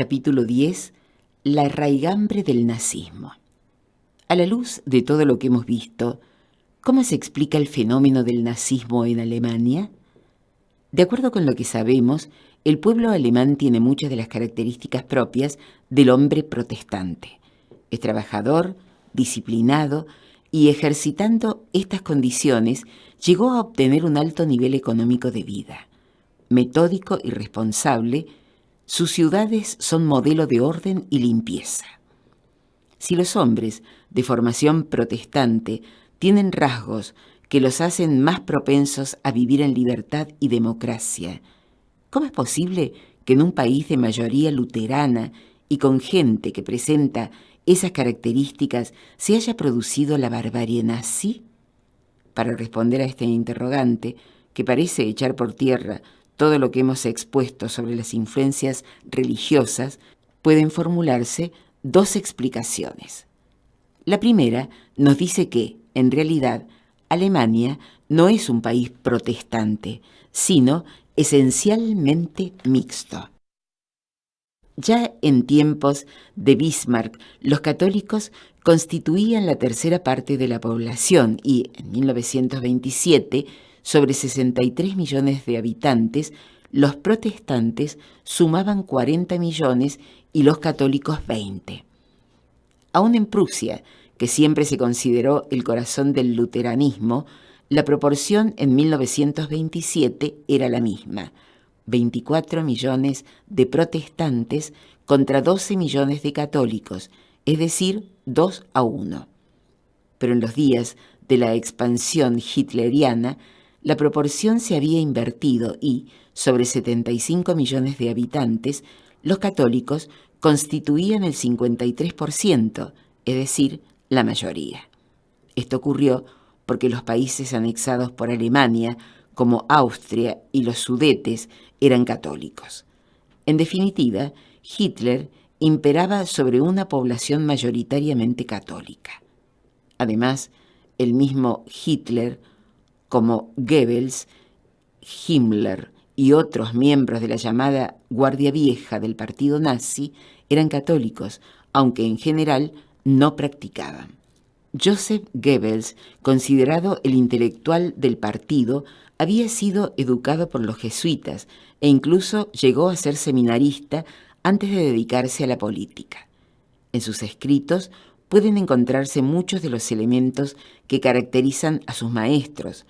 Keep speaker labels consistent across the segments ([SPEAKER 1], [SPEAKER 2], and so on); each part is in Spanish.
[SPEAKER 1] Capítulo 10. La raigambre del nazismo. A la luz de todo lo que hemos visto, ¿cómo se explica el fenómeno del nazismo en Alemania? De acuerdo con lo que sabemos, el pueblo alemán tiene muchas de las características propias del hombre protestante. Es trabajador, disciplinado y ejercitando estas condiciones llegó a obtener un alto nivel económico de vida. Metódico y responsable, sus ciudades son modelo de orden y limpieza. Si los hombres de formación protestante tienen rasgos que los hacen más propensos a vivir en libertad y democracia, ¿cómo es posible que en un país de mayoría luterana y con gente que presenta esas características se haya producido la barbarie nazi? Para responder a este interrogante, que parece echar por tierra todo lo que hemos expuesto sobre las influencias religiosas, pueden formularse dos explicaciones. La primera nos dice que, en realidad, Alemania no es un país protestante, sino esencialmente mixto. Ya en tiempos de Bismarck, los católicos constituían la tercera parte de la población y, en 1927, sobre 63 millones de habitantes, los protestantes sumaban 40 millones y los católicos 20. Aún en Prusia, que siempre se consideró el corazón del luteranismo, la proporción en 1927 era la misma: 24 millones de protestantes contra 12 millones de católicos, es decir, 2-1. Pero en los días de la expansión hitleriana, la proporción se había invertido y, sobre 75 millones de habitantes, los católicos constituían el 53%, es decir, la mayoría. Esto ocurrió porque los países anexados por Alemania, como Austria y los Sudetes, eran católicos. En definitiva, Hitler imperaba sobre una población mayoritariamente católica. Además, el mismo Hitler, como Goebbels, Himmler y otros miembros de la llamada Guardia Vieja del partido nazi, eran católicos, aunque en general no practicaban. Joseph Goebbels, considerado el intelectual del partido, había sido educado por los jesuitas e incluso llegó a ser seminarista antes de dedicarse a la política. En sus escritos pueden encontrarse muchos de los elementos que caracterizan a sus maestros,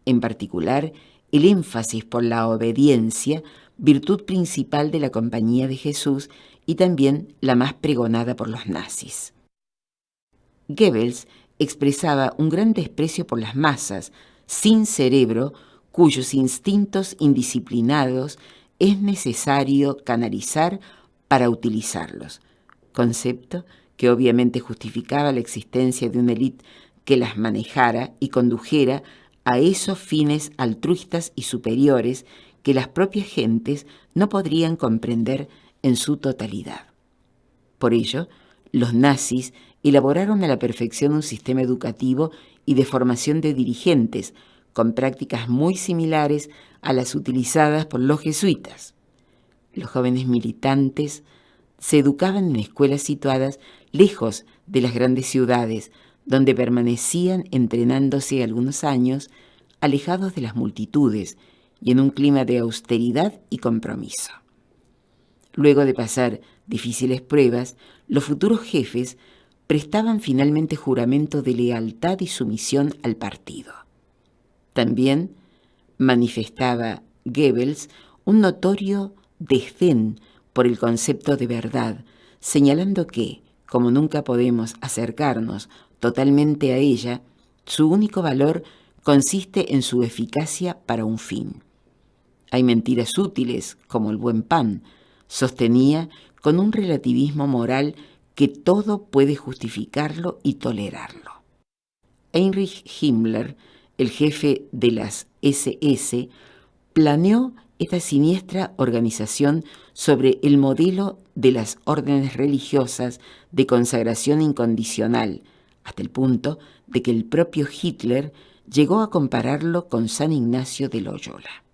[SPEAKER 1] en particular el énfasis por la obediencia, virtud principal de la Compañía de Jesús y también la más pregonada por los nazis. Goebbels expresaba un gran desprecio por las masas, sin cerebro, cuyos instintos indisciplinados es necesario canalizar para utilizarlos, concepto que obviamente justificaba la existencia de una élite que las manejara y condujera a esos fines altruistas y superiores que las propias gentes no podrían comprender en su totalidad. Por ello, los nazis elaboraron a la perfección un sistema educativo y de formación de dirigentes, con prácticas muy similares a las utilizadas por los jesuitas. Los jóvenes militantes se educaban en escuelas situadas lejos de las grandes ciudades, donde permanecían entrenándose algunos años, alejados de las multitudes y en un clima de austeridad y compromiso. Luego de pasar difíciles pruebas, los futuros jefes prestaban finalmente juramento de lealtad y sumisión al partido. También manifestaba Goebbels un notorio desdén por el concepto de verdad, señalando que, como nunca podemos acercarnos totalmente a ella, su único valor consiste en su eficacia para un fin. Hay mentiras útiles, como el buen pan, sostenía con un relativismo moral que todo puede justificarlo y tolerarlo. Heinrich Himmler, el jefe de las SS, planeó esta siniestra organización sobre el modelo de las órdenes religiosas de consagración incondicional, hasta el punto de que el propio Hitler llegó a compararlo con San Ignacio de Loyola.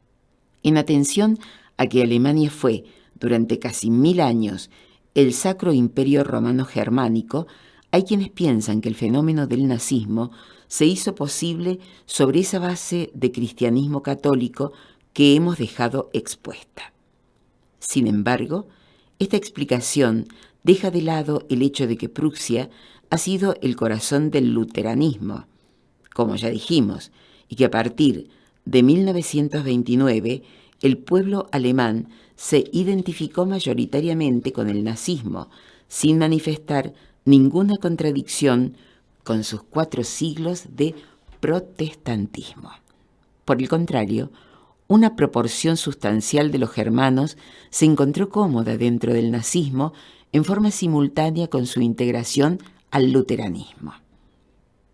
[SPEAKER 1] En atención a que Alemania fue, durante casi 1000 años el Sacro Imperio Romano Germánico, hay quienes piensan que el fenómeno del nazismo se hizo posible sobre esa base de cristianismo católico que hemos dejado expuesta. Sin embargo, esta explicación deja de lado el hecho de que Prusia ha sido el corazón del luteranismo, como ya dijimos, y que a partir de 1929 el pueblo alemán se identificó mayoritariamente con el nazismo, sin manifestar ninguna contradicción con sus 4 siglos de protestantismo. Por el contrario, una proporción sustancial de los germanos se encontró cómoda dentro del nazismo en forma simultánea con su integración al luteranismo.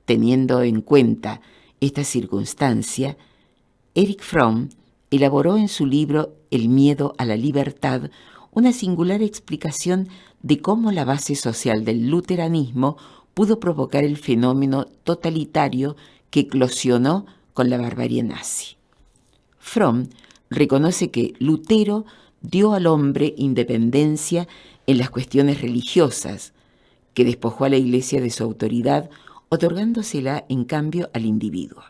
[SPEAKER 1] Teniendo en cuenta esta circunstancia, Erich Fromm elaboró en su libro El miedo a la libertad una singular explicación de cómo la base social del luteranismo pudo provocar el fenómeno totalitario que eclosionó con la barbarie nazi. Fromm reconoce que Lutero dio al hombre independencia en las cuestiones religiosas, que despojó a la Iglesia de su autoridad, otorgándosela en cambio al individuo,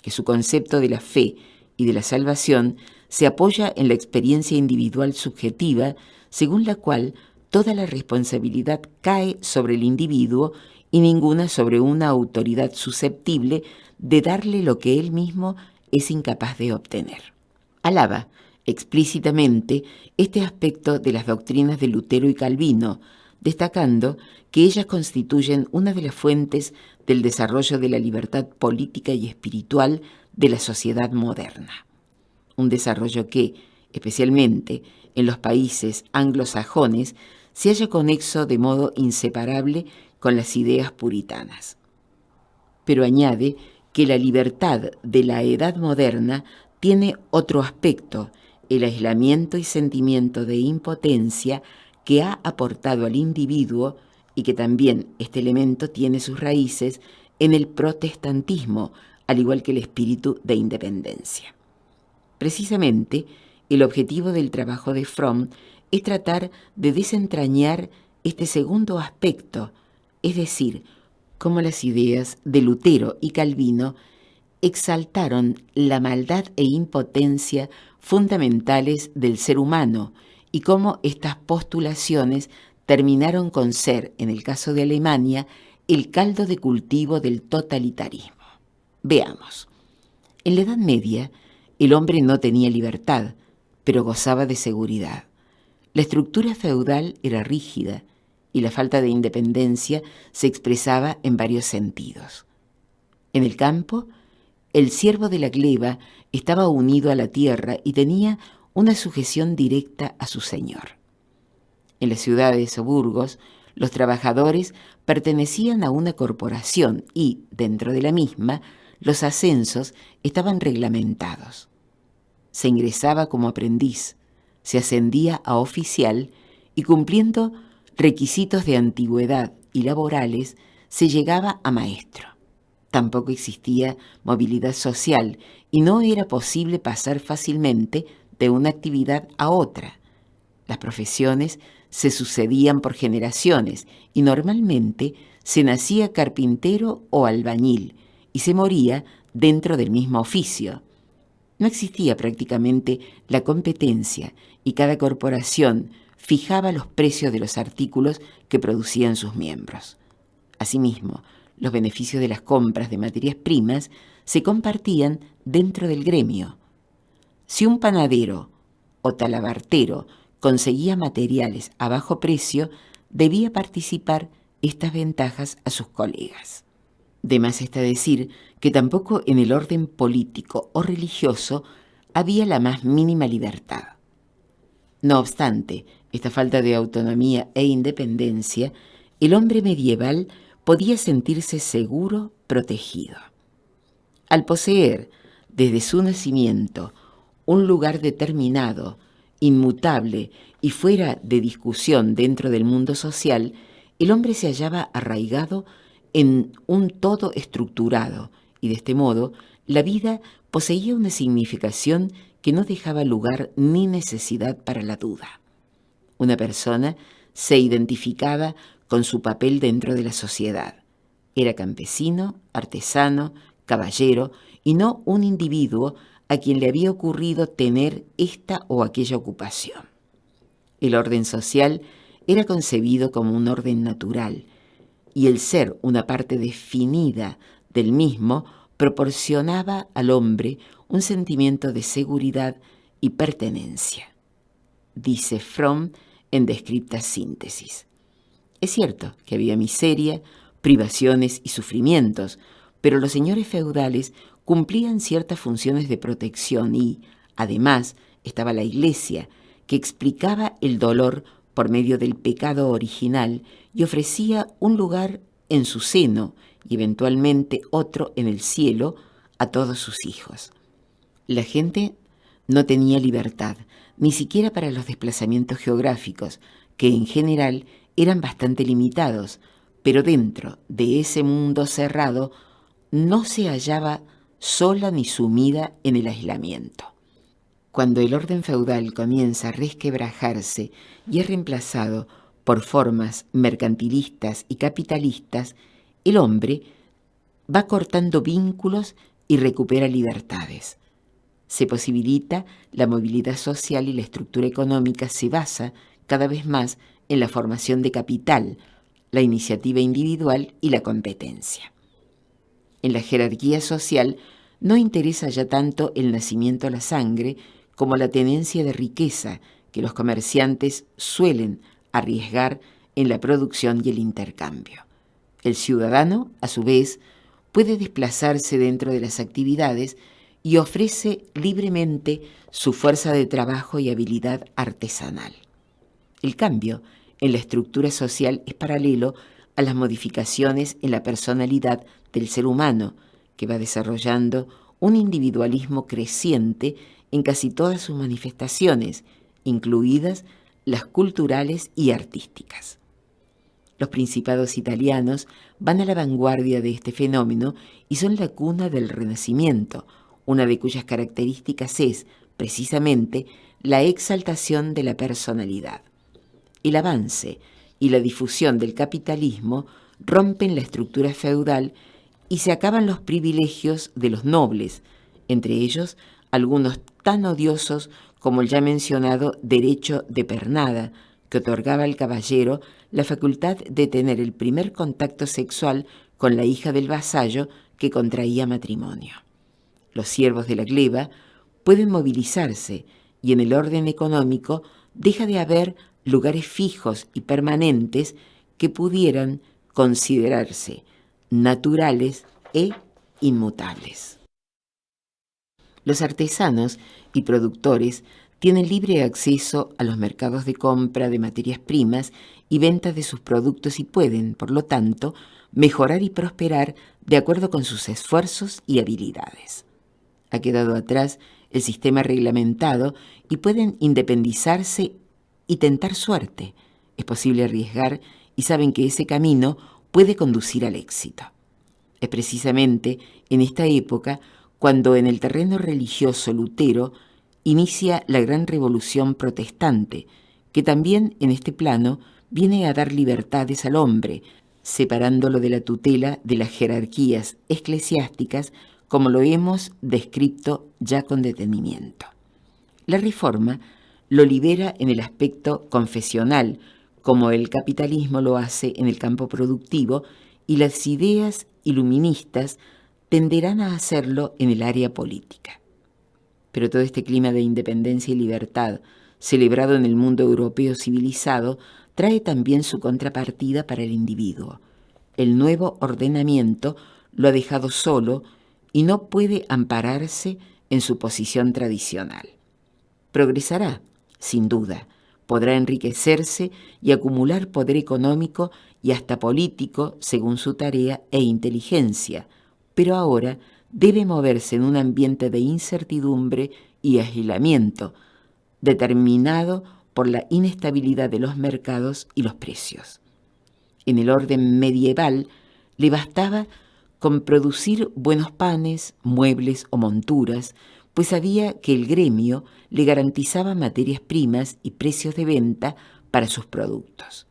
[SPEAKER 1] que su concepto de la fe y de la salvación se apoya en la experiencia individual subjetiva, según la cual toda la responsabilidad cae sobre el individuo y ninguna sobre una autoridad susceptible de darle lo que él mismo es incapaz de obtener. Alaba explícitamente este aspecto de las doctrinas de Lutero y Calvino, destacando que ellas constituyen una de las fuentes del desarrollo de la libertad política y espiritual de la sociedad moderna. Un desarrollo que, especialmente en los países anglosajones, se halla conexo de modo inseparable con las ideas puritanas. Pero añade que la libertad de la edad moderna tiene otro aspecto, el aislamiento y sentimiento de impotencia que ha aportado al individuo y que también este elemento tiene sus raíces en el protestantismo, al igual que el espíritu de independencia. Precisamente, el objetivo del trabajo de Fromm es tratar de desentrañar este segundo aspecto, es decir, cómo las ideas de Lutero y Calvino exaltaron la maldad e impotencia fundamentales del ser humano y cómo estas postulaciones terminaron con ser, en el caso de Alemania, el caldo de cultivo del totalitarismo. Veamos. En la Edad Media, el hombre no tenía libertad, pero gozaba de seguridad. La estructura feudal era rígida y la falta de independencia se expresaba en varios sentidos. En el campo, el siervo de la gleba estaba unido a la tierra y tenía una sujeción directa a su señor. En las ciudades o burgos, los trabajadores pertenecían a una corporación y, dentro de la misma, los ascensos estaban reglamentados. Se ingresaba como aprendiz, se ascendía a oficial y, cumpliendo requisitos de antigüedad y laborales, se llegaba a maestro. Tampoco existía movilidad social y no era posible pasar fácilmente de una actividad a otra. Las profesiones se sucedían por generaciones y normalmente se nacía carpintero o albañil y se moría dentro del mismo oficio. No existía prácticamente la competencia y cada corporación fijaba los precios de los artículos que producían sus miembros. Asimismo, los beneficios de las compras de materias primas se compartían dentro del gremio. Si un panadero o talabartero conseguía materiales a bajo precio, debía participar estas ventajas a sus colegas. De más está decir que tampoco en el orden político o religioso había la más mínima libertad. No obstante esta falta de autonomía e independencia, el hombre medieval podía sentirse seguro, protegido. Al poseer, desde su nacimiento, un lugar determinado, inmutable y fuera de discusión dentro del mundo social, el hombre se hallaba arraigado en un todo estructurado y de este modo la vida poseía una significación que no dejaba lugar ni necesidad para la duda. Una persona se identificaba con su papel dentro de la sociedad. Era campesino, artesano, caballero y no un individuo a quien le había ocurrido tener esta o aquella ocupación. El orden social era concebido como un orden natural, y el ser una parte definida del mismo proporcionaba al hombre un sentimiento de seguridad y pertenencia. Dice Fromm en Descripta Síntesis. Es cierto que había miseria, privaciones y sufrimientos, pero los señores feudales cumplían ciertas funciones de protección y, además, estaba la Iglesia, que explicaba el dolor por medio del pecado original y ofrecía un lugar en su seno y eventualmente otro en el cielo a todos sus hijos. La gente no tenía libertad, ni siquiera para los desplazamientos geográficos, que en general eran bastante limitados, pero dentro de ese mundo cerrado no se hallaba sola ni sumida en el aislamiento. Cuando el orden feudal comienza a resquebrajarse y es reemplazado por formas mercantilistas y capitalistas, el hombre va cortando vínculos y recupera libertades. Se posibilita la movilidad social y la estructura económica se basa cada vez más en la formación de capital, la iniciativa individual y la competencia. En la jerarquía social no interesa ya tanto el nacimiento a la sangre como la tenencia de riqueza que los comerciantes suelen arriesgar en la producción y el intercambio. El ciudadano, a su vez, puede desplazarse dentro de las actividades y ofrece libremente su fuerza de trabajo y habilidad artesanal. El cambio en la estructura social es paralelo a las modificaciones en la personalidad del ser humano, que va desarrollando un individualismo creciente en casi todas sus manifestaciones, incluidas las culturales y artísticas. Los principados italianos van a la vanguardia de este fenómeno y son la cuna del Renacimiento, una de cuyas características es, precisamente, la exaltación de la personalidad. El avance y la difusión del capitalismo rompen la estructura feudal y se acaban los privilegios de los nobles, entre ellos algunos tan odiosos como el ya mencionado derecho de pernada, que otorgaba al caballero la facultad de tener el primer contacto sexual con la hija del vasallo que contraía matrimonio. Los siervos de la gleba pueden movilizarse y en el orden económico deja de haber lugares fijos y permanentes que pudieran considerarse naturales e inmutables. Los artesanos y productores tienen libre acceso a los mercados de compra de materias primas y ventas de sus productos y pueden, por lo tanto, mejorar y prosperar de acuerdo con sus esfuerzos y habilidades. Ha quedado atrás el sistema reglamentado y pueden independizarse y tentar suerte. Es posible arriesgar y saben que ese camino puede conducir al éxito. Es precisamente en esta época cuando en el terreno religioso Lutero inicia la gran revolución protestante, que también en este plano viene a dar libertades al hombre, separándolo de la tutela de las jerarquías eclesiásticas, como lo hemos descrito ya con detenimiento. La reforma lo libera en el aspecto confesional, como el capitalismo lo hace en el campo productivo, y las ideas iluministas tenderán a hacerlo en el área política. Pero todo este clima de independencia y libertad, celebrado en el mundo europeo civilizado, trae también su contrapartida para el individuo. El nuevo ordenamiento lo ha dejado solo y no puede ampararse en su posición tradicional. Progresará, sin duda, podrá enriquecerse y acumular poder económico y hasta político según su tarea e inteligencia, pero ahora debe moverse en un ambiente de incertidumbre y aislamiento, determinado por la inestabilidad de los mercados y los precios. En el orden medieval le bastaba con producir buenos panes, muebles o monturas, pues sabía que el gremio le garantizaba materias primas y precios de venta para sus productos.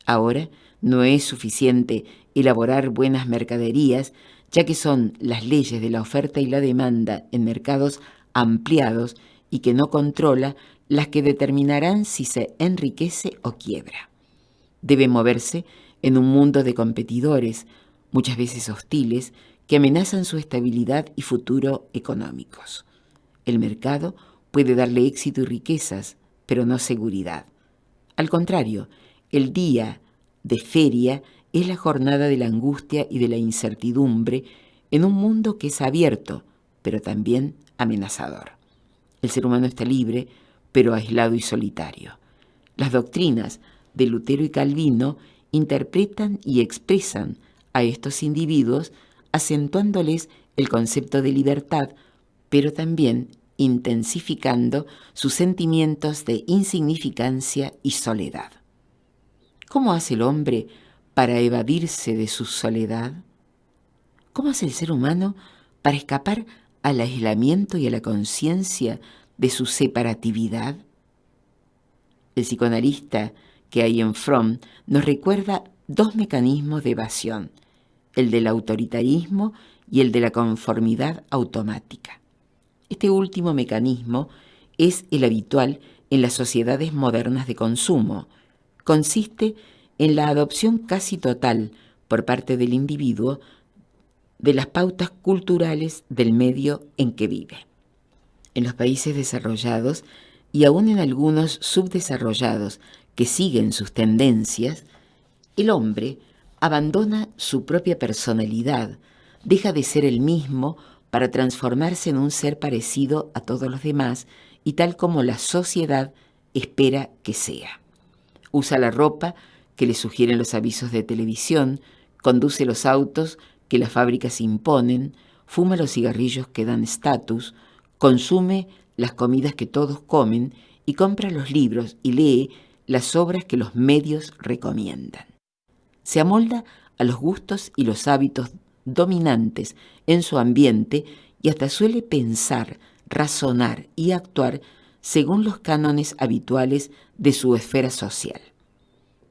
[SPEAKER 1] Ahora no es suficiente elaborar buenas mercaderías, ya que son las leyes de la oferta y la demanda en mercados ampliados y que no controla las que determinarán si se enriquece o quiebra. Debe moverse en un mundo de competidores, muchas veces hostiles, que amenazan su estabilidad y futuro económicos. El mercado puede darle éxito y riquezas, pero no seguridad. Al contrario, el día de feria es la jornada de la angustia y de la incertidumbre en un mundo que es abierto, pero también amenazador. El ser humano está libre, pero aislado y solitario. Las doctrinas de Lutero y Calvino interpretan y expresan a estos individuos acentuándoles el concepto de libertad, pero también intensificando sus sentimientos de insignificancia y soledad. ¿Cómo hace el hombre para evadirse de su soledad? ¿Cómo hace el ser humano para escapar al aislamiento y a la conciencia de su separatividad? El psicoanalista que hay en Fromm nos recuerda dos mecanismos de evasión, el del autoritarismo y el de la conformidad automática. Este último mecanismo es el habitual en las sociedades modernas de consumo. Consiste en la adopción casi total por parte del individuo de las pautas culturales del medio en que vive. En los países desarrollados y aún en algunos subdesarrollados que siguen sus tendencias, el hombre abandona su propia personalidad, deja de ser el mismo para transformarse en un ser parecido a todos los demás y tal como la sociedad espera que sea. Usa la ropa que le sugieren los avisos de televisión, conduce los autos que las fábricas imponen, fuma los cigarrillos que dan estatus, consume las comidas que todos comen y compra los libros y lee las obras que los medios recomiendan. Se amolda a los gustos y los hábitos dominantes en su ambiente y hasta suele pensar, razonar y actuar según los cánones habituales de su esfera social.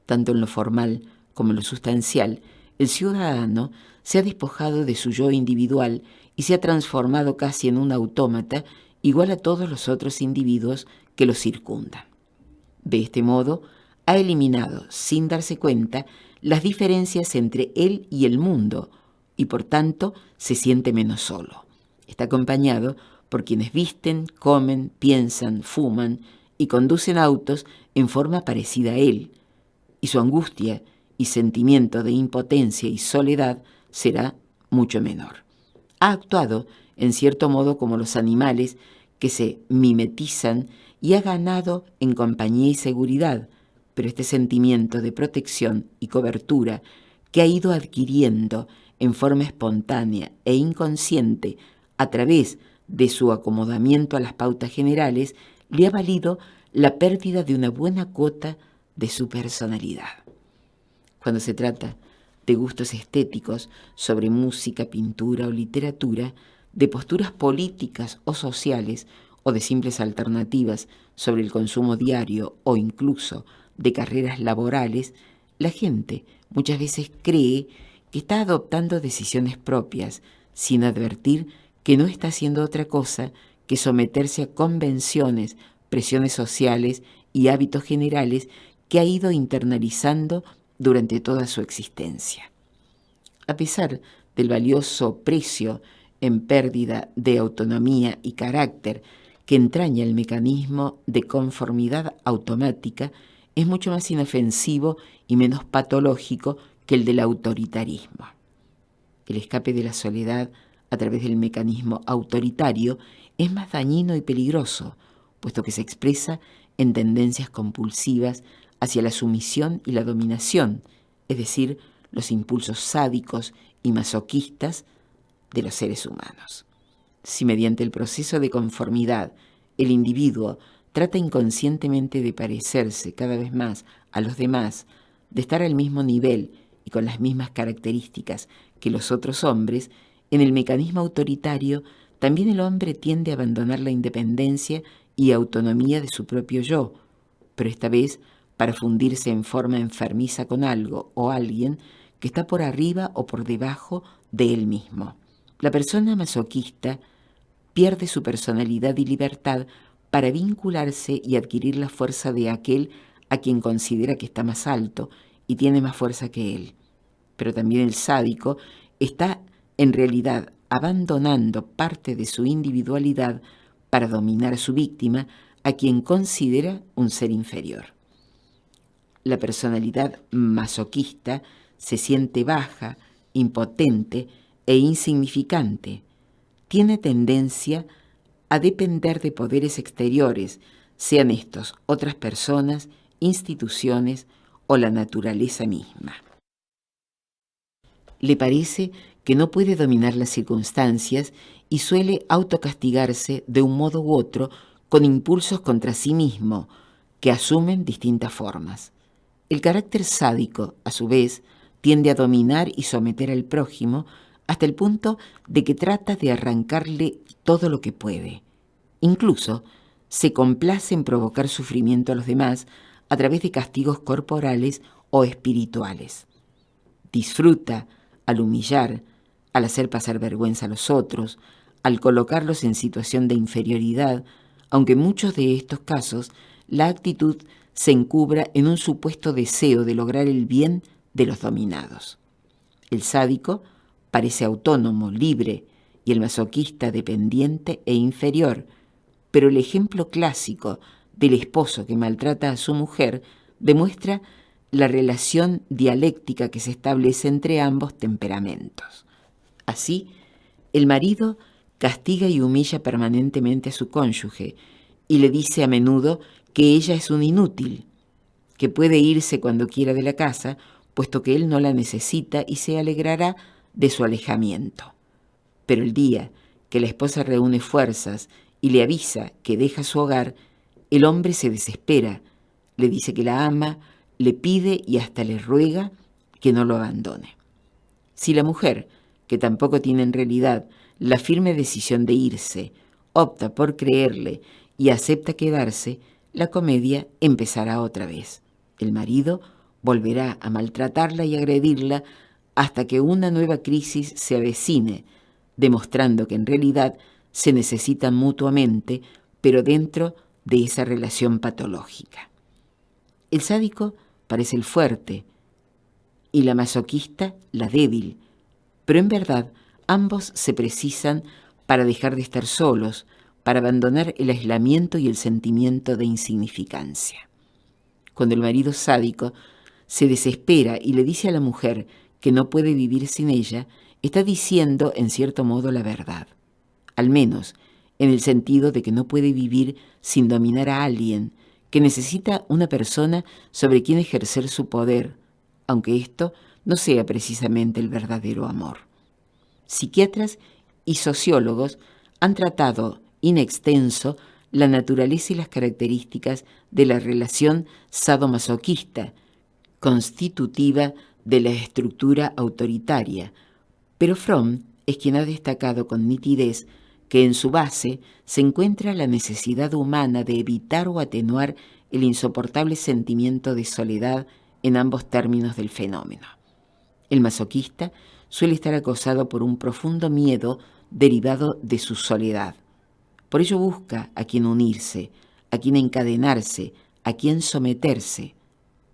[SPEAKER 1] Tanto en lo formal como en lo sustancial, el ciudadano se ha despojado de su yo individual y se ha transformado casi en un autómata igual a todos los otros individuos que lo circundan. De este modo, ha eliminado, sin darse cuenta, las diferencias entre él y el mundo y por tanto se siente menos solo. Está acompañado por quienes visten, comen, piensan, fuman y conducen autos en forma parecida a él, y su angustia y sentimiento de impotencia y soledad será mucho menor. Ha actuado, en cierto modo, como los animales que se mimetizan y ha ganado en compañía y seguridad, pero este sentimiento de protección y cobertura que ha ido adquiriendo en forma espontánea e inconsciente a través de su acomodamiento a las pautas generales, le ha valido la pérdida de una buena cuota de su personalidad. Cuando se trata de gustos estéticos sobre música, pintura o literatura, de posturas políticas o sociales o de simples alternativas sobre el consumo diario o incluso de carreras laborales, la gente muchas veces cree que está adoptando decisiones propias sin advertir que no está haciendo otra cosa que someterse a convenciones, presiones sociales y hábitos generales que ha ido internalizando durante toda su existencia. A pesar del valioso precio en pérdida de autonomía y carácter que entraña el mecanismo de conformidad automática, es mucho más inofensivo y menos patológico que el del autoritarismo. El escape de la soledad a través del mecanismo autoritario es más dañino y peligroso, puesto que se expresa en tendencias compulsivas hacia la sumisión y la dominación, es decir, los impulsos sádicos y masoquistas de los seres humanos. Si mediante el proceso de conformidad el individuo trata inconscientemente de parecerse cada vez más a los demás, de estar al mismo nivel y con las mismas características que los otros hombres, en el mecanismo autoritario también el hombre tiende a abandonar la independencia y autonomía de su propio yo, pero esta vez para fundirse en forma enfermiza con algo o alguien que está por arriba o por debajo de él mismo. La persona masoquista pierde su personalidad y libertad para vincularse y adquirir la fuerza de aquel a quien considera que está más alto y tiene más fuerza que él. Pero también el sádico está en realidad abandonando parte de su individualidad para dominar a su víctima, a quien considera un ser inferior. La personalidad masoquista se siente baja, impotente e insignificante. Tiene tendencia a depender de poderes exteriores, sean estos otras personas, instituciones o la naturaleza misma. Le parece que no puede dominar las circunstancias y suele autocastigarse de un modo u otro con impulsos contra sí mismo que asumen distintas formas. El carácter sádico, a su vez, tiende a dominar y someter al prójimo hasta el punto de que trata de arrancarle todo lo que puede. Incluso se complace en provocar sufrimiento a los demás a través de castigos corporales o espirituales. Disfruta al humillar, al hacer pasar vergüenza a los otros, al colocarlos en situación de inferioridad, aunque en muchos de estos casos la actitud se encubra en un supuesto deseo de lograr el bien de los dominados. El sádico parece autónomo, libre, y el masoquista dependiente e inferior, pero el ejemplo clásico del esposo que maltrata a su mujer demuestra la relación dialéctica que se establece entre ambos temperamentos. Así, el marido castiga y humilla permanentemente a su cónyuge y le dice a menudo que ella es un inútil, que puede irse cuando quiera de la casa, puesto que él no la necesita y se alegrará de su alejamiento. Pero el día que la esposa reúne fuerzas y le avisa que deja su hogar, el hombre se desespera, le dice que la ama, le pide y hasta le ruega que no lo abandone. Si la mujer, que tampoco tiene en realidad la firme decisión de irse, opta por creerle y acepta quedarse, la comedia empezará otra vez. El marido volverá a maltratarla y agredirla hasta que una nueva crisis se avecine, demostrando que en realidad se necesitan mutuamente, pero dentro de esa relación patológica. El sádico parece el fuerte y la masoquista la débil, pero en verdad ambos se precisan para dejar de estar solos, para abandonar el aislamiento y el sentimiento de insignificancia. Cuando el marido sádico se desespera y le dice a la mujer que no puede vivir sin ella, está diciendo en cierto modo la verdad, al menos en el sentido de que no puede vivir sin dominar a alguien, que necesita una persona sobre quien ejercer su poder, aunque esto no sea precisamente el verdadero amor. Psiquiatras y sociólogos han tratado in extenso la naturaleza y las características de la relación sadomasoquista, constitutiva de la estructura autoritaria, pero Fromm es quien ha destacado con nitidez que en su base se encuentra la necesidad humana de evitar o atenuar el insoportable sentimiento de soledad en ambos términos del fenómeno. El masoquista suele estar acosado por un profundo miedo derivado de su soledad. Por ello busca a quien unirse, a quien encadenarse, a quien someterse.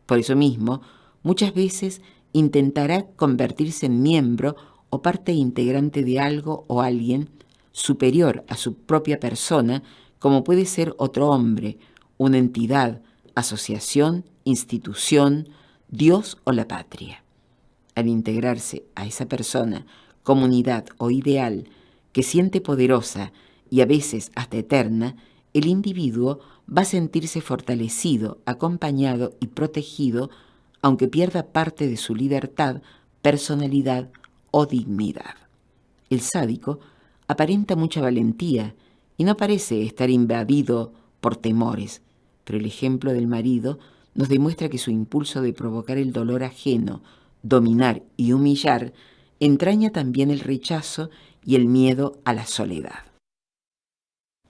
[SPEAKER 1] Por eso mismo, muchas veces intentará convertirse en miembro o parte integrante de algo o alguien superior a su propia persona, como puede ser otro hombre, una entidad, asociación, institución, Dios o la patria. Al integrarse a esa persona, comunidad o ideal que siente poderosa y a veces hasta eterna, el individuo va a sentirse fortalecido, acompañado y protegido, aunque pierda parte de su libertad, personalidad o dignidad. El sádico aparenta mucha valentía y no parece estar invadido por temores, pero el ejemplo del marido nos demuestra que su impulso de provocar el dolor ajeno, dominar y humillar, entraña también el rechazo y el miedo a la soledad.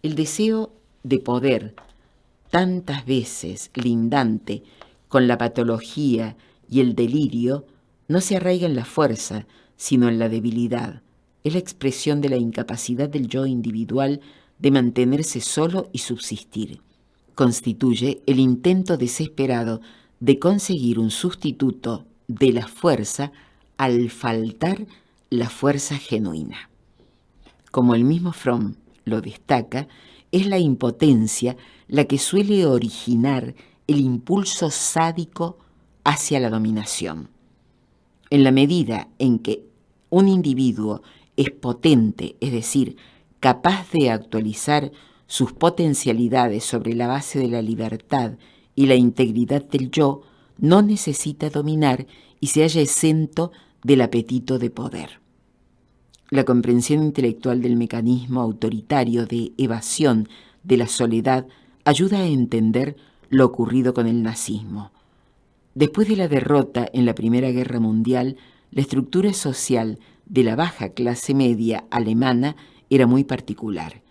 [SPEAKER 1] El deseo de poder, tantas veces lindante con la patología y el delirio, no se arraiga en la fuerza, sino en la debilidad. Es la expresión de la incapacidad del yo individual de mantenerse solo y subsistir. Constituye el intento desesperado de conseguir un sustituto de la fuerza al faltar la fuerza genuina. Como el mismo Fromm lo destaca, es la impotencia la que suele originar el impulso sádico hacia la dominación. En la medida en que un individuo es potente, es decir, capaz de actualizar sus potencialidades sobre la base de la libertad y la integridad del yo, no necesita dominar y se halla exento del apetito de poder. La comprensión intelectual del mecanismo autoritario de evasión de la soledad ayuda a entender lo ocurrido con el nazismo. Después de la derrota en la Primera Guerra Mundial, la estructura social de la baja clase media alemana era muy particular.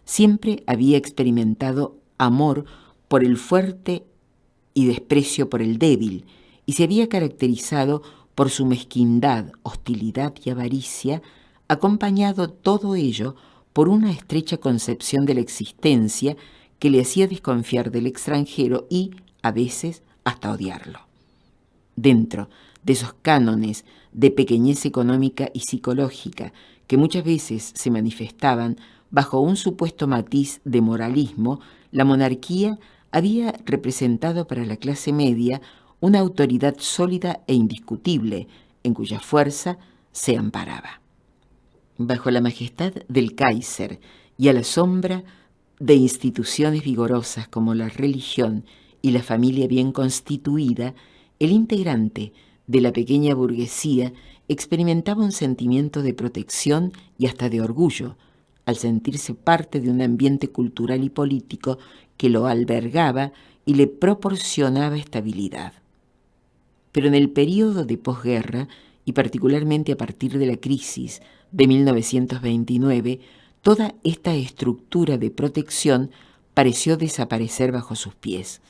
[SPEAKER 1] Siempre había experimentado amor por el fuerte y desprecio por el débil, y se había caracterizado por su mezquindad, hostilidad y avaricia, acompañado todo ello por una estrecha concepción de la existencia que le hacía desconfiar del extranjero y, a veces, hasta odiarlo. Dentro de esos cánones de pequeñez económica y psicológica que muchas veces se manifestaban bajo un supuesto matiz de moralismo, la monarquía había representado para la clase media una autoridad sólida e indiscutible, en cuya fuerza se amparaba. Bajo la majestad del Kaiser y a la sombra de instituciones vigorosas como la religión y la familia bien constituida, el integrante de la pequeña burguesía experimentaba un sentimiento de protección y hasta de orgullo, al sentirse parte de un ambiente cultural y político que lo albergaba y le proporcionaba estabilidad. Pero en el período de posguerra, y particularmente a partir de la crisis de 1929, toda esta estructura de protección pareció desaparecer bajo sus pies.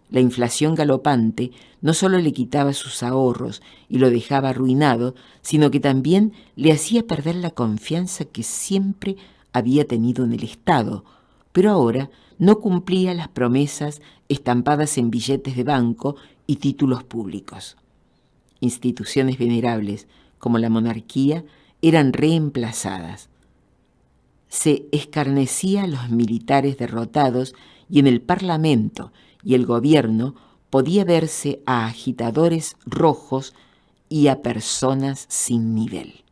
[SPEAKER 1] La inflación galopante no solo le quitaba sus ahorros y lo dejaba arruinado, sino que también le hacía perder la confianza que siempre había tenido en el Estado, pero ahora no cumplía las promesas estampadas en billetes de banco y títulos públicos. Instituciones venerables, como la monarquía, eran reemplazadas. Se escarnecía a los militares derrotados y en el Parlamento y el gobierno podía verse a agitadores rojos y a personas sin nivel.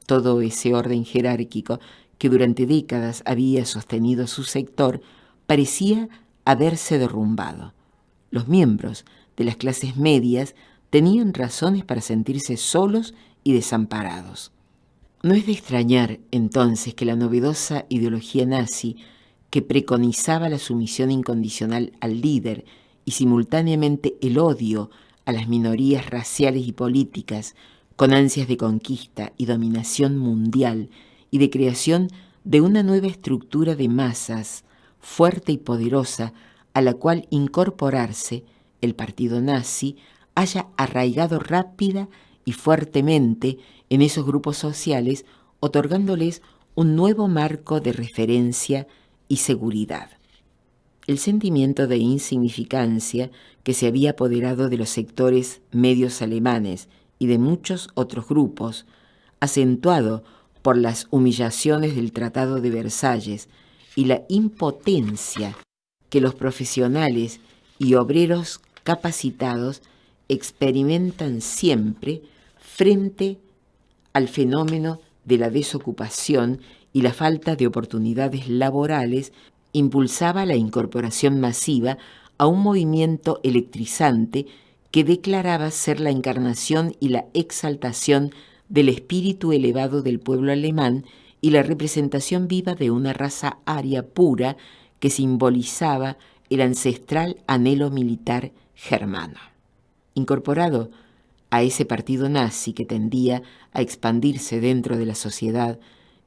[SPEAKER 1] Todo ese orden jerárquico que durante décadas había sostenido a su sector parecía haberse derrumbado. Los miembros de las clases medias tenían razones para sentirse solos y desamparados. No es de extrañar, entonces, que la novedosa ideología nazi, que preconizaba la sumisión incondicional al líder y simultáneamente el odio a las minorías raciales y políticas, con ansias de conquista y dominación mundial y de creación de una nueva estructura de masas fuerte y poderosa a la cual incorporarse, el partido nazi haya arraigado rápida y fuertemente en esos grupos sociales, otorgándoles un nuevo marco de referencia y seguridad. El sentimiento de insignificancia que se había apoderado de los sectores medios alemanes y de muchos otros grupos, acentuado por las humillaciones del Tratado de Versalles y la impotencia que los profesionales y obreros capacitados experimentan siempre frente al fenómeno de la desocupación y la falta de oportunidades laborales, impulsaba la incorporación masiva a un movimiento electrizante que declaraba ser la encarnación y la exaltación del espíritu elevado del pueblo alemán y la representación viva de una raza aria pura que simbolizaba el ancestral anhelo militar germano. Incorporado a ese partido nazi que tendía a expandirse dentro de la sociedad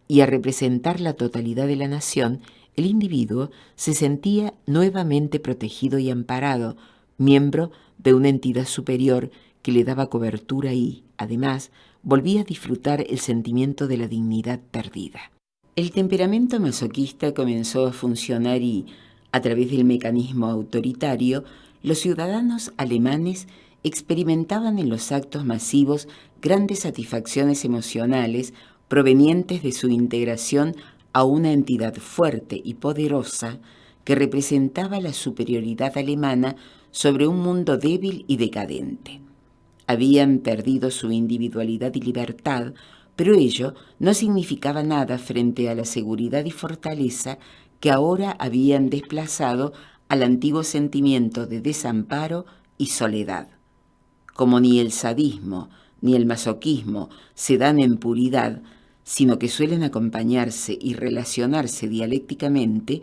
[SPEAKER 1] y a representar la totalidad de la nación, el individuo se sentía nuevamente protegido y amparado, miembro de una entidad superior que le daba cobertura y, además, volvía a disfrutar el sentimiento de la dignidad perdida. El temperamento masoquista comenzó a funcionar y, a través del mecanismo autoritario, los ciudadanos alemanes experimentaban en los actos masivos grandes satisfacciones emocionales provenientes de su integración a una entidad fuerte y poderosa que representaba la superioridad alemana sobre un mundo débil y decadente. Habían perdido su individualidad y libertad, pero ello no significaba nada frente a la seguridad y fortaleza que ahora habían desplazado al antiguo sentimiento de desamparo y soledad. Como ni el sadismo ni el masoquismo se dan en puridad, sino que suelen acompañarse y relacionarse dialécticamente,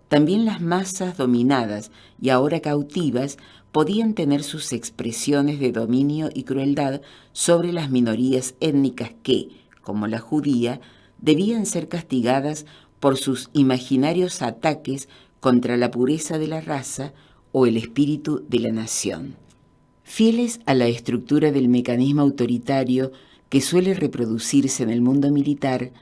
[SPEAKER 1] también las masas dominadas y ahora cautivas podían tener sus expresiones de dominio y crueldad sobre las minorías étnicas que, como la judía, debían ser castigadas por sus imaginarios ataques contra la pureza de la raza o el espíritu de la nación. Fieles a la estructura del mecanismo autoritario que suele reproducirse en el mundo militar,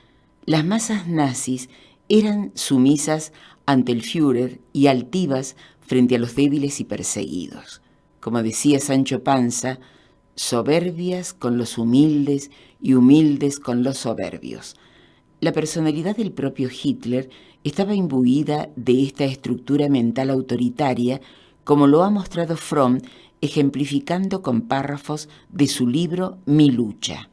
[SPEAKER 1] las masas nazis eran sumisas ante el Führer y altivas frente a los débiles y perseguidos. Como decía Sancho Panza, soberbias con los humildes y humildes con los soberbios. La personalidad del propio Hitler estaba imbuida de esta estructura mental autoritaria, como lo ha mostrado Fromm, ejemplificando con párrafos de su libro Mi lucha.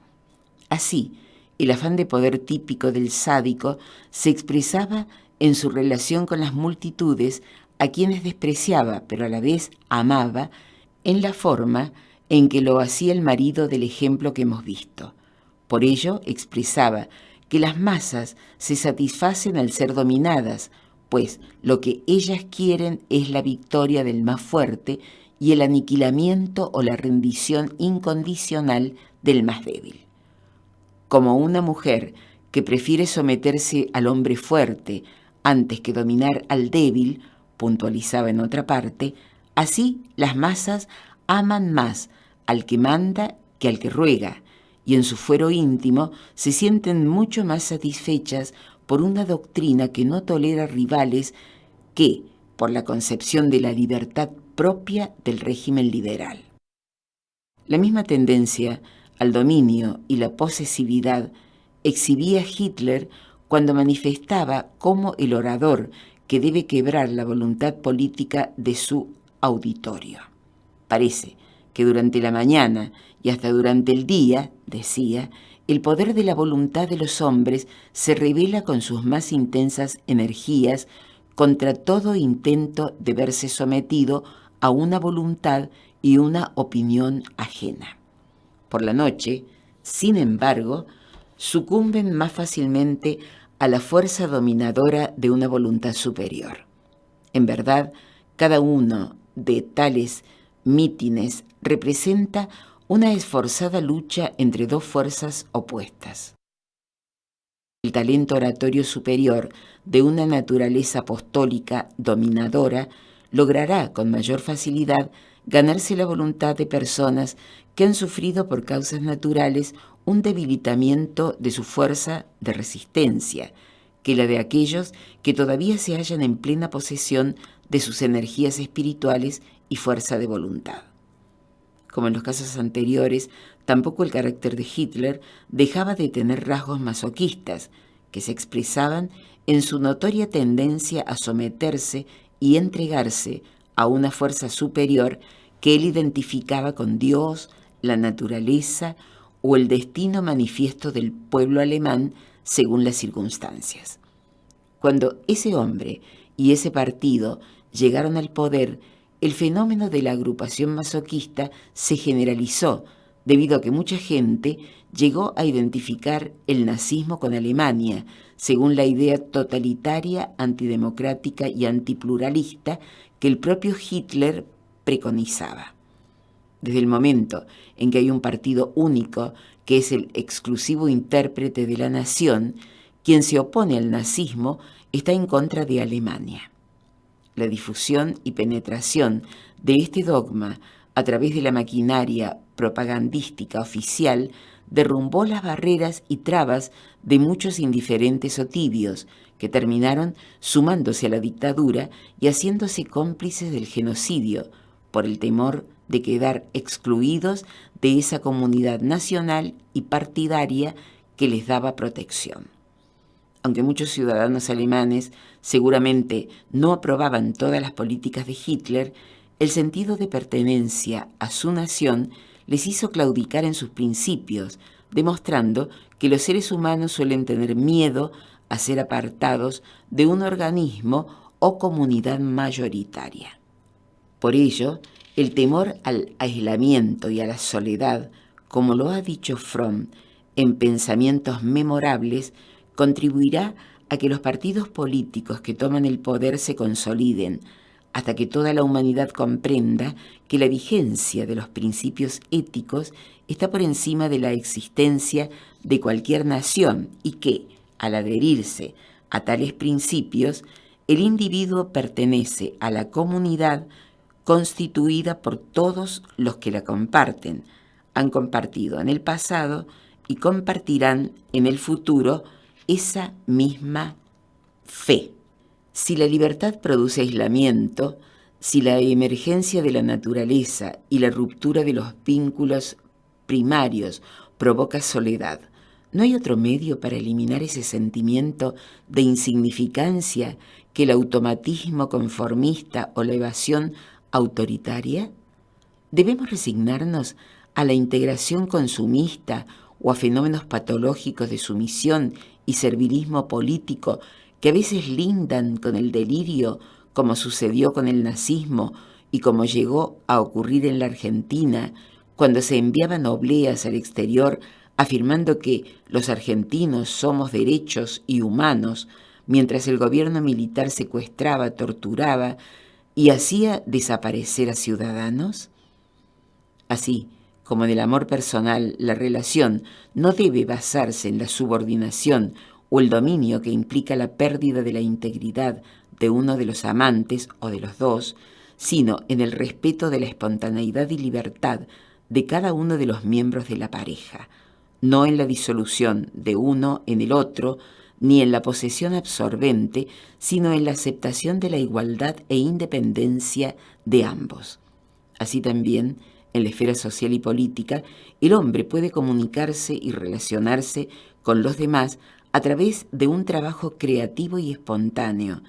[SPEAKER 1] Así, el afán de poder típico del sádico se expresaba en su relación con las multitudes, a quienes despreciaba, pero a la vez amaba, en la forma en que lo hacía el marido del ejemplo que hemos visto. Por ello expresaba que las masas se satisfacen al ser dominadas, pues lo que ellas quieren es la victoria del más fuerte y el aniquilamiento o la rendición incondicional del más débil. Como una mujer que prefiere someterse al hombre fuerte antes que dominar al débil, puntualizaba en otra parte, así las masas aman más al que manda que al que ruega, y en su fuero íntimo se sienten mucho más satisfechas por una doctrina que no tolera rivales que por la concepción de la libertad propia del régimen liberal. La misma tendencia al dominio y la posesividad exhibía Hitler cuando manifestaba como el orador que debe quebrar la voluntad política de su auditorio. Parece que durante la mañana y hasta durante el día, decía, el poder de la voluntad de los hombres se revela con sus más intensas energías contra todo intento de verse sometido a una voluntad y una opinión ajena. Por la noche, sin embargo, sucumben más fácilmente a la fuerza dominadora de una voluntad superior. En verdad, cada uno de tales mítines representa una esforzada lucha entre dos fuerzas opuestas. El talento oratorio superior de una naturaleza apostólica dominadora logrará con mayor facilidad ganarse la voluntad de personas que han sufrido por causas naturales un debilitamiento de su fuerza de resistencia, que la de aquellos que todavía se hallan en plena posesión de sus energías espirituales y fuerza de voluntad. Como en los casos anteriores, tampoco el carácter de Hitler dejaba de tener rasgos masoquistas, que se expresaban en su notoria tendencia a someterse y entregarse a una fuerza superior que él identificaba con Dios, la naturaleza o el destino manifiesto del pueblo alemán según las circunstancias. Cuando ese hombre y ese partido llegaron al poder, el fenómeno de la agrupación masoquista se generalizó debido a que mucha gente llegó a identificar el nazismo con Alemania, según la idea totalitaria, antidemocrática y antipluralista que el propio Hitler preconizaba. Desde el momento en que hay un partido único, que es el exclusivo intérprete de la nación, quien se opone al nazismo está en contra de Alemania. La difusión y penetración de este dogma a través de la maquinaria propagandística oficial derrumbó las barreras y trabas de muchos indiferentes o tibios que terminaron sumándose a la dictadura y haciéndose cómplices del genocidio por el temor de quedar excluidos de esa comunidad nacional y partidaria que les daba protección. Aunque muchos ciudadanos alemanes seguramente no aprobaban todas las políticas de Hitler, el sentido de pertenencia a su nación les hizo claudicar en sus principios, demostrando que los seres humanos suelen tener miedo a ser apartados de un organismo o comunidad mayoritaria. Por ello, el temor al aislamiento y a la soledad, como lo ha dicho Fromm en Pensamientos Memorables, contribuirá a que los partidos políticos que toman el poder se consoliden, hasta que toda la humanidad comprenda que la vigencia de los principios éticos está por encima de la existencia de cualquier nación y que, al adherirse a tales principios, el individuo pertenece a la comunidad constituida por todos los que la comparten, han compartido en el pasado y compartirán en el futuro esa misma fe. Si la libertad produce aislamiento, si la emergencia de la naturaleza y la ruptura de los vínculos primarios provoca soledad, ¿no hay otro medio para eliminar ese sentimiento de insignificancia que el automatismo conformista o la evasión autoritaria? ¿Debemos resignarnos a la integración consumista o a fenómenos patológicos de sumisión y servilismo político que a veces lindan con el delirio, como sucedió con el nazismo y como llegó a ocurrir en la Argentina, cuando se enviaban obleas al exterior afirmando que los argentinos somos derechos y humanos, mientras el gobierno militar secuestraba, torturaba y hacía desaparecer a ciudadanos? Así como en el amor personal, la relación no debe basarse en la subordinación o el dominio que implica la pérdida de la integridad de uno de los amantes o de los dos, sino en el respeto de la espontaneidad y libertad de cada uno de los miembros de la pareja, no en la disolución de uno en el otro, ni en la posesión absorbente, sino en la aceptación de la igualdad e independencia de ambos. Así también, en la esfera social y política, el hombre puede comunicarse y relacionarse con los demás a través de un trabajo creativo y espontáneo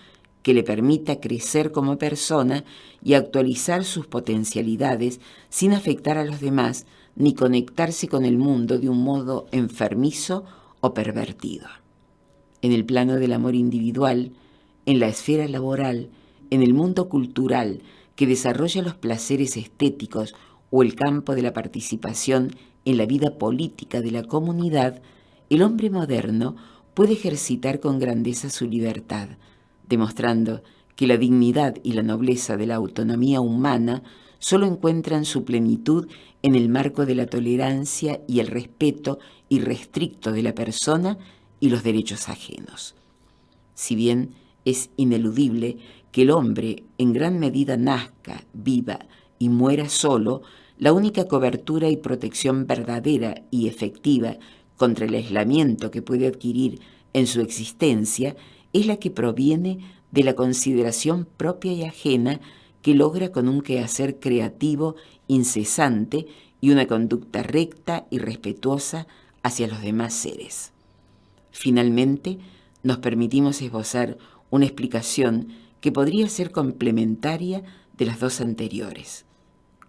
[SPEAKER 1] que le permita crecer como persona y actualizar sus potencialidades sin afectar a los demás ni conectarse con el mundo de un modo enfermizo o pervertido. En el plano del amor individual, en la esfera laboral, en el mundo cultural que desarrolla los placeres estéticos o el campo de la participación en la vida política de la comunidad, el hombre moderno puede ejercitar con grandeza su libertad, demostrando que la dignidad y la nobleza de la autonomía humana solo encuentran su plenitud en el marco de la tolerancia y el respeto irrestricto de la persona y los derechos ajenos. Si bien es ineludible que el hombre en gran medida nazca, viva y muera solo, la única cobertura y protección verdadera y efectiva contra el aislamiento que puede adquirir en su existencia es la que proviene de la consideración propia y ajena que logra con un quehacer creativo incesante y una conducta recta y respetuosa hacia los demás seres. Finalmente, nos permitimos esbozar una explicación que podría ser complementaria de las dos anteriores.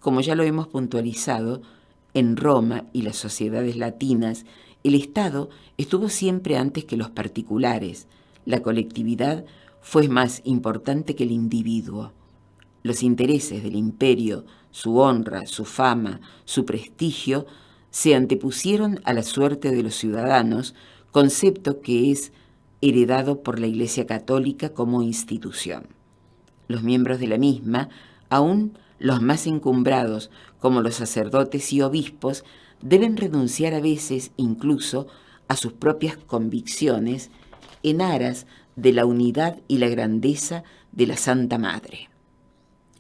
[SPEAKER 1] Como ya lo hemos puntualizado, en Roma y las sociedades latinas, el Estado estuvo siempre antes que los particulares. La colectividad fue más importante que el individuo. Los intereses del imperio, su honra, su fama, su prestigio, se antepusieron a la suerte de los ciudadanos, concepto que es heredado por la Iglesia Católica como institución. Los miembros de la misma, aún los más encumbrados, como los sacerdotes y obispos, deben renunciar a veces incluso a sus propias convicciones en aras de la unidad y la grandeza de la Santa Madre.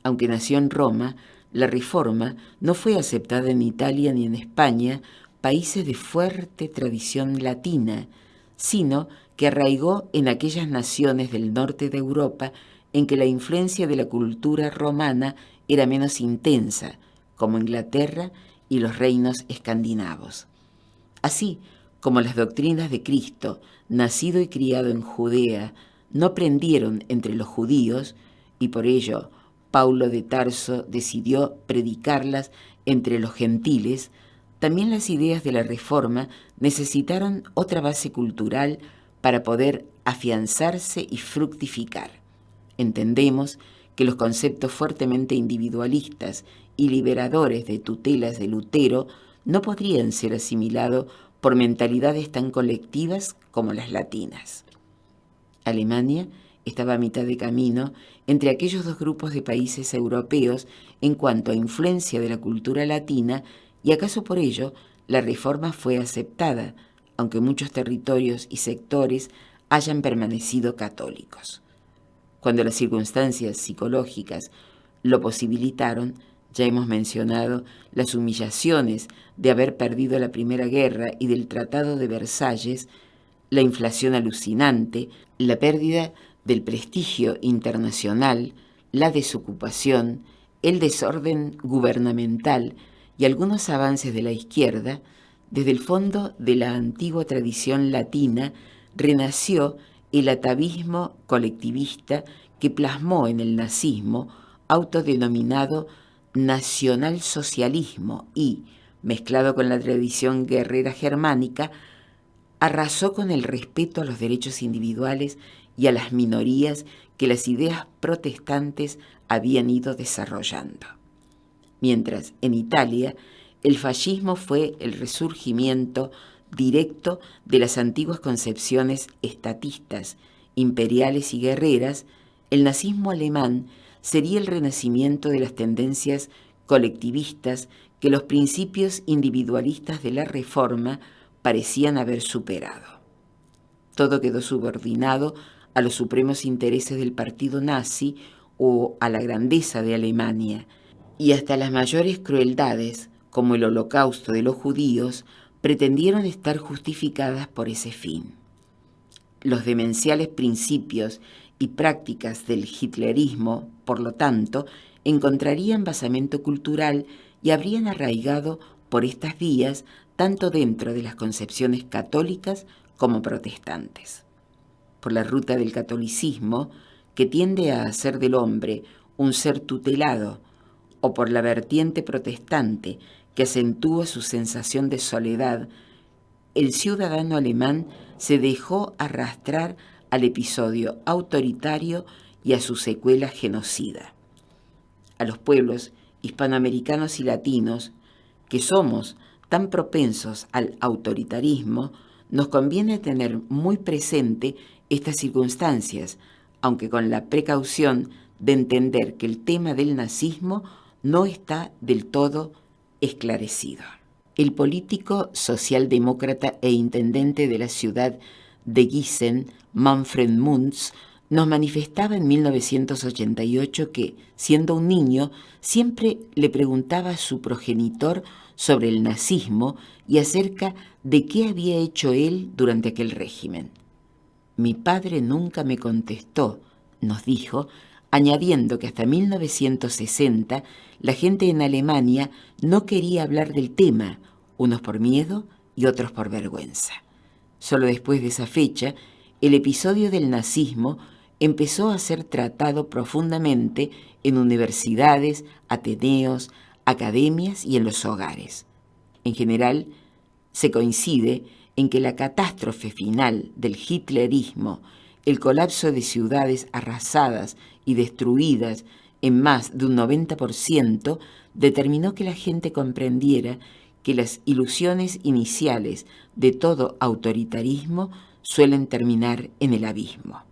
[SPEAKER 1] Aunque nació en Roma, la Reforma no fue aceptada en Italia ni en España, países de fuerte tradición latina, sino que arraigó en aquellas naciones del norte de Europa en que la influencia de la cultura romana era menos intensa, como Inglaterra y los reinos escandinavos. Así como las doctrinas de Cristo, nacido y criado en Judea, no prendieron entre los judíos, y por ello Paulo de Tarso decidió predicarlas entre los gentiles, también las ideas de la Reforma necesitaron otra base cultural para poder afianzarse y fructificar. Entendemos que los conceptos fuertemente individualistas y liberadores de tutelas de Lutero no podrían ser asimilados por mentalidades tan colectivas como las latinas. Alemania estaba a mitad de camino entre aquellos dos grupos de países europeos en cuanto a influencia de la cultura latina, y acaso por ello la Reforma fue aceptada, aunque muchos territorios y sectores hayan permanecido católicos. Cuando las circunstancias psicológicas lo posibilitaron, ya hemos mencionado las humillaciones de haber perdido la Primera Guerra y del Tratado de Versalles, la inflación alucinante, la pérdida del prestigio internacional, la desocupación, el desorden gubernamental y algunos avances de la izquierda. Desde el fondo de la antigua tradición latina renació el atavismo colectivista que plasmó en el nazismo, autodenominado nacionalsocialismo, y, mezclado con la tradición guerrera germánica, arrasó con el respeto a los derechos individuales y a las minorías que las ideas protestantes habían ido desarrollando. Mientras en Italia el fascismo fue el resurgimiento directo de las antiguas concepciones estatistas, imperiales y guerreras, el nazismo alemán sería el renacimiento de las tendencias colectivistas que los principios individualistas de la Reforma parecían haber superado. Todo quedó subordinado a los supremos intereses del partido nazi o a la grandeza de Alemania, y hasta las mayores crueldades, como el holocausto de los judíos, pretendieron estar justificadas por ese fin. Los demenciales principios y prácticas del hitlerismo, por lo tanto, encontrarían basamento cultural y habrían arraigado por estas vías tanto dentro de las concepciones católicas como protestantes. Por la ruta del catolicismo, que tiende a hacer del hombre un ser tutelado, o por la vertiente protestante, que acentúa su sensación de soledad, el ciudadano alemán se dejó arrastrar al episodio autoritario y a su secuela genocida. A los pueblos hispanoamericanos y latinos, que somos tan propensos al autoritarismo, nos conviene tener muy presente estas circunstancias, aunque con la precaución de entender que el tema del nazismo no está del todo esclarecido. El político socialdemócrata e intendente de la ciudad de Gießen, Manfred Muntz, nos manifestaba en 1988 que, siendo un niño, siempre le preguntaba a su progenitor sobre el nazismo y acerca de qué había hecho él durante aquel régimen. Mi padre nunca me contestó, nos dijo, añadiendo que hasta 1960 la gente en Alemania no quería hablar del tema, unos por miedo y otros por vergüenza. Solo después de esa fecha, el episodio del nazismo empezó a ser tratado profundamente en universidades, ateneos, academias y en los hogares. En general, se coincide en que la catástrofe final del hitlerismo, el colapso de ciudades arrasadas y destruidas en más de un 90%, determinó que la gente comprendiera que las ilusiones iniciales de todo autoritarismo suelen terminar en el abismo.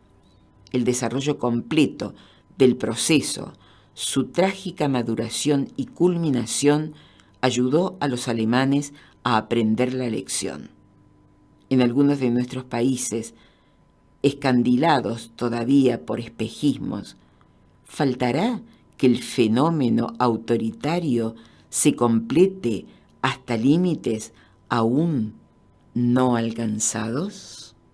[SPEAKER 1] El desarrollo completo del proceso, su trágica maduración y culminación, ayudó a los alemanes a aprender la lección. En algunos de nuestros países, escandilados todavía por espejismos, ¿Faltará que el fenómeno autoritario se complete hasta límites aún no alcanzados?